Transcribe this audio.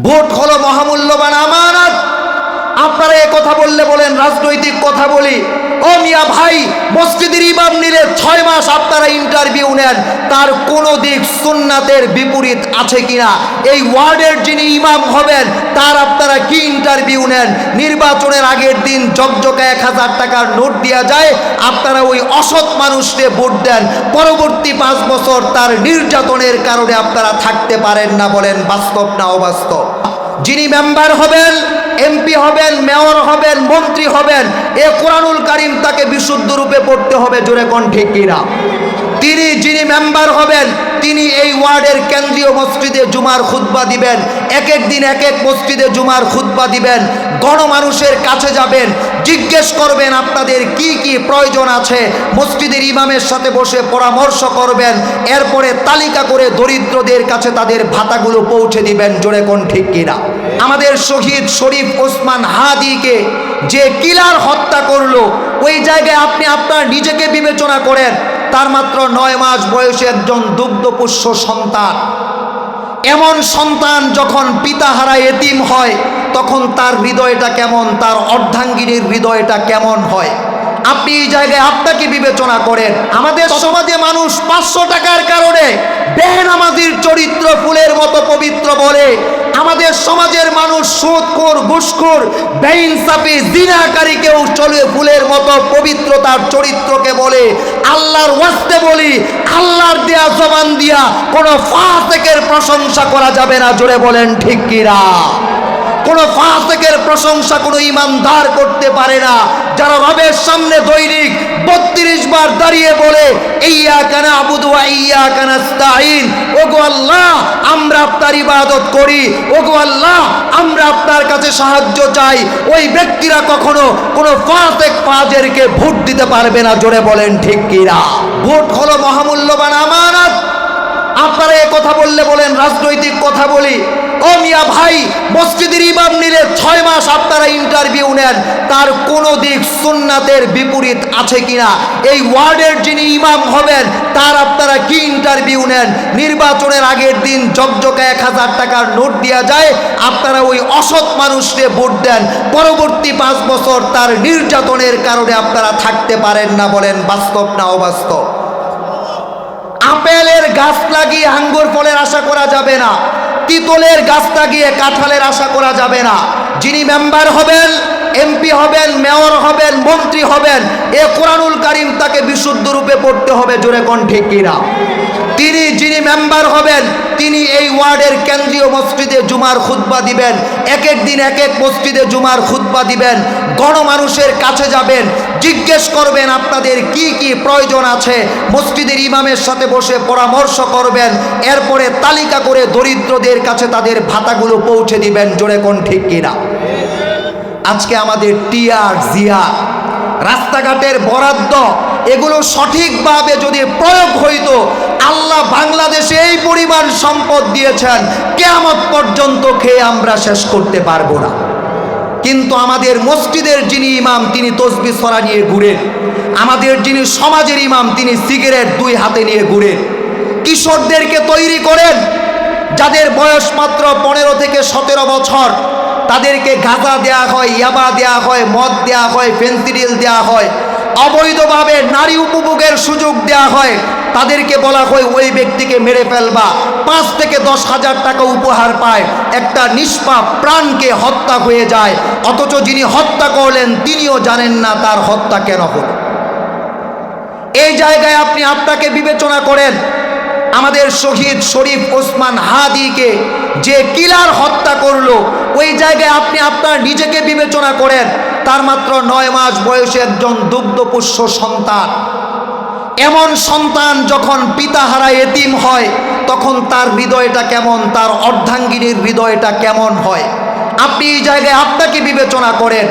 Vote হলো মহামূল্যবান আমানত। আপনারা এই কথা বললে বলেন রাজনৈতিক কথা বলি। ও মিয়া ভাই, মসজিদের ইমাম নিলে 6 মাস আপনারা ইন্টারভিউ নেন, তার কোনো দিক সুন্নাতের বিপরীত আছে কিনা? এই ওয়ার্ডের যিনি ইমাম হবেন তার আপনারা কি ইন্টারভিউ নেন? নির্বাচনের আগের দিন জকজকা 1000 টাকার নোট দেওয়া যায়, আপনারা ওই অসৎ মানুষকে ভোট দেন। পরবর্তী 5 বছর তার নির্যাতনের কারণে আপনারা থাকতে পারেন না। বলেন বাস্তব না অবাস্তব? যিনি মেম্বার হবেন, এমপি হবেন, মেয়র হবেন, মন্ত্রী হবেন, এ কোরআনুল কারীম তাকে বিশুদ্ধ রূপে পড়তে হবে। জোরে কোন ঠিক কিনা? যিনি মেম্বার হবেন তিনি এই ওয়ার্ডের কেন্দ্রীয় মসজিদে জুমার খুতবা দিবেন, এক এক দিন এক এক মসজিদে জুমার খুতবা দিবেন। গণমানুষের কাছে যাবেন, জিজ্ঞেস করবেন আপনাদের কি কি প্রয়োজন আছে, মসজিদের ইমামের সাথে বসে পরামর্শ করবেন। এরপরে তালিকা করে দরিদ্রদের কাছে তাদের ভাতাগুলো পৌঁছে দিবেন। জোরে কোন ঠিক কিনা? আমাদের শহীদ শরীফ ওসমান হাদিকে যে কিলার হত্যা করলো, ওই জায়গায় আপনি আপনার নিজেকে বিবেচনা করেন। তার মাত্র 9 মাস বয়সে একজন দুগ্ধপুষ্য সন্তান। এমন সন্তান যখন পিতাহারা এতিম হয় তখন তার হৃদয়টা কেমন, তার অর্ধাঙ্গিনীর হৃদয়টা কেমন হয়? আপনি এই জায়গায় আপনাকে বিবেচনা করেন। আমাদের সমাজে মানুষ 500 টাকার কারণে বেনামাজির চরিত্র ফুলের মতো পবিত্র বলে। আমাদের সমাজের মানুষ সুদখোর, ঘুষখোর, বেইনসাফি, জিনাকারীকেও চলে ফুলের মতো পবিত্র তার চরিত্রকে বলে। আল্লাহর ওয়াস্তে বলি, আল্লাহর দেয়া জবান দিয়া কোনো ফাসিকের প্রশংসা করা যাবে না। জোরে বলেন ঠিক কিনা? কোনো ফাসিকের প্রশংসা কোনো ইমানদার করতে পারে না। যারা রবের সামনে দৈনিক 32 বার দাঁড়িয়ে বলে ইয়্যাকা না'বুদু ওয়া ইয়্যাকা নাস্তাঈন, ওগো আল্লাহ আমরা আপনার ইবাদত করি, ওগো আল্লাহ আমরা আপনার কাছে সাহায্য চাই, ওই ব্যক্তিরা কখনো কোনো ফাসিক ফাজেরকে ভোট দিতে পারবে না। জোরে বলেন ঠিক কিনা? ভোট হলো মহামূল্যবান আমানত। আপনারা এই কথা বললে বলেন রাজনৈতিক কথা বলি। ও মিয়া ভাই, মসজিদের ইমাম নিলে 6 মাস আপনারা ইন্টারভিউ নেন, তার কোনো দিক সুন্নাতের বিপরীত আছে কিনা? এই ওয়ার্ডের যিনি ইমাম হবেন তার আপনারা কি ইন্টারভিউ নেন? নির্বাচনের আগের দিন জকজকা 1000 টাকার নোট দেওয়া যায়, আপনারা ওই অসৎ মানুষকে ভোট দেন। পরবর্তী 5 বছর তার নির্যাতনের কারণে আপনারা থাকতে পারেন না। বলেন বাস্তব না অবাস্তব? আপেলের গাছ লাগিয়ে আঙ্গুর ফলের আশা করা যাবে না, তিতলের গাছ লাগিয়ে কাঁঠালের আশা করা যাবে না। যিনি মেম্বার হবেন, এমপি হবেন, মেয়র হবেন, মন্ত্রী হবেন, এ কোরআনুল কারীম তাকে বিশুদ্ধ রূপে পড়তে হবে। জোরে কোন ঠিক কিনা? যিনি মেম্বার হবেন তিনি এই ওয়ার্ডের কেন্দ্রীয় মসজিদে জুমার খুতবা দিবেন, এক এক দিন এক এক মসজিদে জুমার খুতবা দিবেন। গণমানুষের কাছে যাবেন, জিজ্ঞেস করবেন আপনাদের কি কি প্রয়োজন আছে, মসজিদের ইমামের সাথে বসে পরামর্শ করবেন। এরপরে তালিকা করে দরিদ্রদের কাছে তাদের ভাতাগুলো পৌঁছে দিবেন। জোরে কোন ঠিক কিনা? আজকে আমাদের টিআর, জিয়া, রাস্তাঘাটের বরাদ্দ এগুলো সঠিকভাবে যদি প্রয়োগ হইতো, আল্লাহ বাংলাদেশে এই পরিমাণ সম্পদ দিয়েছেন, কিয়ামত পর্যন্ত খেয়ে আমরা শেষ করতে পারবো না। কিন্তু আমাদের মসজিদের যিনি ইমাম তিনি তসবিহ ছড়া নিয়ে ঘুরেন, আমাদের যিনি সমাজের ইমাম তিনি সিগারেট 2 হাতে নিয়ে ঘুরেন। কিশোরদেরকে তৈরি করেন, যাদের বয়স মাত্র 15 থেকে 17 বছর, তাদেরকে গাঁজা দেয়া হয়, ইয়াবা দেয়া হয়, মদ দেয়া হয়, ফেন্সিডিল দেয়া হয়, অবৈধভাবে নারী উপভোগের সুযোগ দেয়া হয়। তাদেরকে বলা হয় ওই ব্যক্তিকে মেরে ফেলবা, 5 থেকে 10,000 টাকা উপহার পায়। একটা নিষ্পাপ প্রাণকে হত্যা হয়ে যায়, অথচ যিনি হত্যা করলেন তিনিও জানেন না তার হত্যা কেন হলো। এই জায়গায় আপনি আপনাকে বিবেচনা করেন। আমাদের শহীদ শরীফ ওসমান হাদিকে যে কিলার হত্যা করলো, ওই জায়গায় আপনি আপনার নিজেকে বিবেচনা করেন। তার মাত্র 9 মাস বয়সে একজন দুগ্ধপুষ্য সন্তান। এমন সন্তান যখন পিতাহারা এতিম হয় তখন তার হৃদয়টা কেমন, তার অর্ধাঙ্গিনীর হৃদয়টা কেমন হয়? আপনি এই জায়গায় আপনাকে বিবেচনা করেন।